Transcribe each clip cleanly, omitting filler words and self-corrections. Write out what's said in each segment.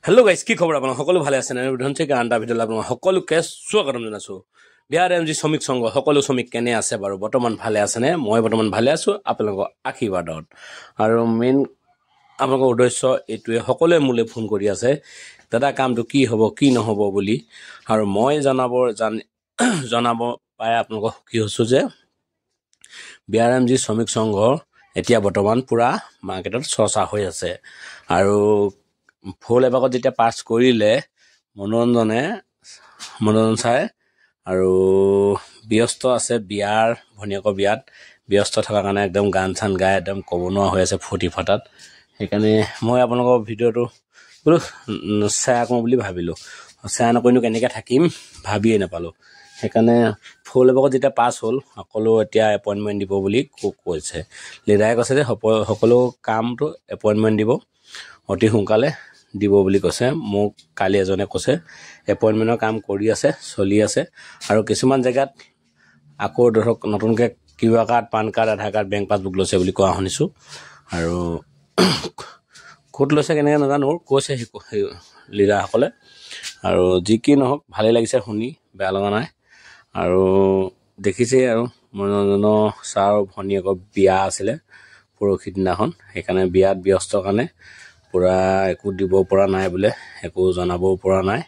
Hello' guys, কি খবৰ? আপোনালোক সকলো ভালে আছে? বিধান থেকে আনটা ভিডিঅ'লৈ আপোনালোক সকলোকে স্বাগতম জনাইছোঁ। বিহাৰ এম জি শ্ৰমিক সংঘ সকলো শ্ৰমিক কেনে আছে বাৰু? বৰ্তমান ভালে আছেনে? মই বৰ্তমান ভালে আছোঁ আপোনালোকৰ আশীৰ্বাদত। আৰু মেইন আপোনালোকৰ উদ্দেশ্য এইটোৱে, সকলোৱে মোলৈ ফোন কৰি আছে দাদা কামটো কি হ'ব কি নহ'ব বুলি। আৰু মই জনাব পাই আপোনালোকক সুখী হৈছোঁ যে বিহাৰ এম জি শ্ৰমিক সংঘ এতিয়া বৰ্তমান পূৰা মাৰ্কেটত চৰ্চা হৈ আছে। আৰু ফুল এভাগত যেতিয়া পাছ কৰিলে মনোৰঞ্জন চাই আৰু ব্যস্ত আছে বিয়াৰ ভনীয়েকৰ বিয়াত ব্যস্ত থকাৰ কাৰণে একদম গান চান গাই একদম ক'ব নোৱাৰা হৈ আছে ফূৰ্তি ফাটাত। সেইকাৰণে মই আপোনালোকৰ ভিডিঅ'টো বোলো শ্বেয়াৰ কৰোঁ বুলি ভাবিলোঁ। শ্বেয়াৰ নকৰিনো কেনেকৈ থাকিম ভাবিয়ে নাপালোঁ। সেইকাৰণে ফুল এভাগত যেতিয়া পাছ হ'ল সকলো এতিয়া এপইণ্টমেণ্ট দিব বুলি কৈছে। লিডাৰে কৈছে যে সকলো কামটো এপইণ্টমেণ্ট দিব অতি সোনকালে দিব বুলি কৈছে। মোক কালি এজনে কৈছে এপইণ্টমেণ্টৰ কাম কৰি আছে, চলি আছে। আৰু কিছুমান জেগাত আকৌ ধৰক নতুনকৈ কিউআৰ কাৰ্ড, পান কাৰ্ড, আধাৰ কাৰ্ড, বেংক পাছবুক লৈছে বুলি কোৱা শুনিছোঁ। আৰু ক'ত লৈছে কেনেকৈ নাজানো, কৈছে সেই লিডাৰসকলে। আৰু যি কি নহওক ভালেই লাগিছে শুনি, বেয়া লগা নাই। আৰু দেখিছেই আৰু মনোৰঞ্জনৰ ছাৰৰ ভনীয়েকৰ বিয়া আছিলে পৰহি দিনাখন। সেইকাৰণে বিয়াত ব্যস্ত কাৰণে পূৰা একো দিব পৰা নাই বোলে, একো জনাবও পৰা নাই।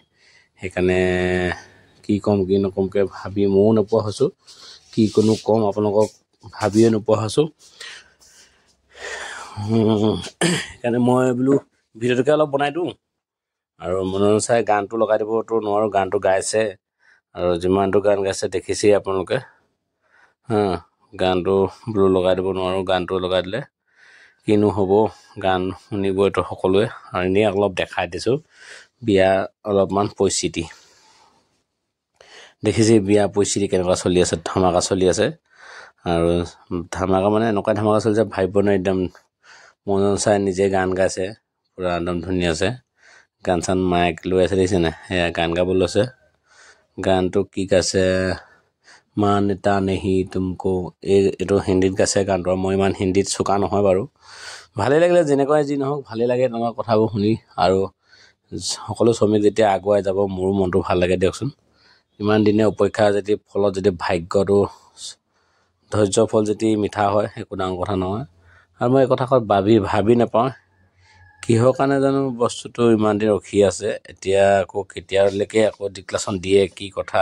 সেইকাৰণে কি ক'ম কি নক'মকৈ ভাবি ময়ো নোপোৱা হৈছোঁ, কি কোনো ক'ম আপোনালোকক ভাবিয়ে নোপোৱা হৈছোঁ। সেইকাৰণে মই বোলো ভিডিঅ'টোকে অলপ বনাই দিওঁ। আৰু মনোৰঞ্জন চাই গানটো লগাই দিবতো নোৱাৰোঁ, গানটো গাইছে আৰু যিমানটো গান গাইছে দেখিছেই আপোনালোকে। গানটো বোলো লগাই দিব নোৱাৰোঁ, গানটো লগাই দিলে কিনো হ'ব, গান শুনিবইতো সকলোৱে। আৰু এনেই অলপ দেখাই দিছোঁ বিয়া অলপমান পৰিস্থিতি দেখিছে, বিয়া পৰিস্থিতি কেনেকুৱা চলি আছে, ধামাকা চলি আছে। আৰু ধামাকা মানে এনেকুৱা ধামাকা চলিছে ভাবিব নোৱাৰি। একদম মনোৰঞ্জন চাই নিজে গান গাইছে পূৰা একদম ধুনীয়া আছে। গান চান মাইক লৈ আছে দেখিছে নাই, সেয়া গান গাব লৈছে। গানটো কি গাইছে, মানতা নেহি তুমকো, এইটো হিন্দীত গাইছে গানটো। মই ইমান হিন্দীত চোকা নহয় বাৰু। ভালেই লাগিলে, যেনেকুৱাই যি নহওক ভালেই লাগে তেনেকুৱা কথাবোৰ শুনি। আৰু সকলো শ্ৰমিক যেতিয়া আগুৱাই যাব মোৰো মনটো ভাল লাগে দিয়কচোন। ইমান দিনে অপেক্ষা যদি ফলত যদি ভাগ্যটো ধৈৰ্যৰ ফল যদি মিঠা হয় একো ডাঙৰ কথা নহয়। আৰু মই এই কথাষাৰ ভাবি নাপাওঁ কিহৰ কাৰণে জানো বস্তুটো ইমান দিন ৰখি আছে। এতিয়া আকৌ কেতিয়ালৈকে আকৌ ডিক্লাৰেশ্যন দিয়ে কি কথা,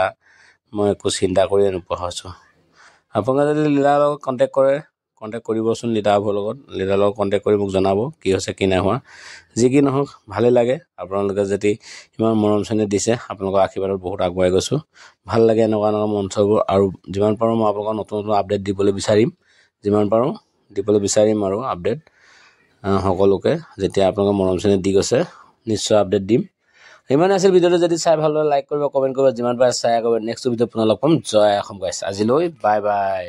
মই একো চিন্তা কৰিয়ে নোপোৱা হৈছোঁ। আপোনালোকে যদি লিডাৰৰ লগত কণ্টেক্ট কৰিবচোন, লিডাৰৰ লগত কণ্টেক্ট কৰি মোক জনাব কি হৈছে কি নাই হোৱা। যি কি নহওক ভালেই লাগে। আপোনালোকে যদি ইমান মৰম চেনেহ দিছে, আপোনালোকৰ আশীৰ্বাদত বহুত আগুৱাই গৈছোঁ। ভাল লাগে এনেকুৱা মঞ্চবোৰ। আৰু যিমান পাৰোঁ মই আপোনালোকক নতুন নতুন আপডেট দিবলৈ বিচাৰিম আৰু আপডেট সকলোকে। যেতিয়া আপোনালোকে মৰম চেনেহ দি গৈছে নিশ্চয় আপডেট দিম। ইমানে আছিল ভিডিঅ'টো। যদি চাই ভাল লাগে লাইক কৰিব, কমেণ্ট কৰিব, যিমান পাৰে শ্বেয়াৰ কৰিব। নেক্সট ভিডিঅ'ত পুনৰ লগ পাম। জয় অসম গাইছ, আজিলৈ বাই বাই।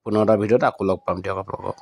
পুনৰ এটা ভিডিঅ'ত আকৌ লগ পাম দিয়ক আপোনালোকক।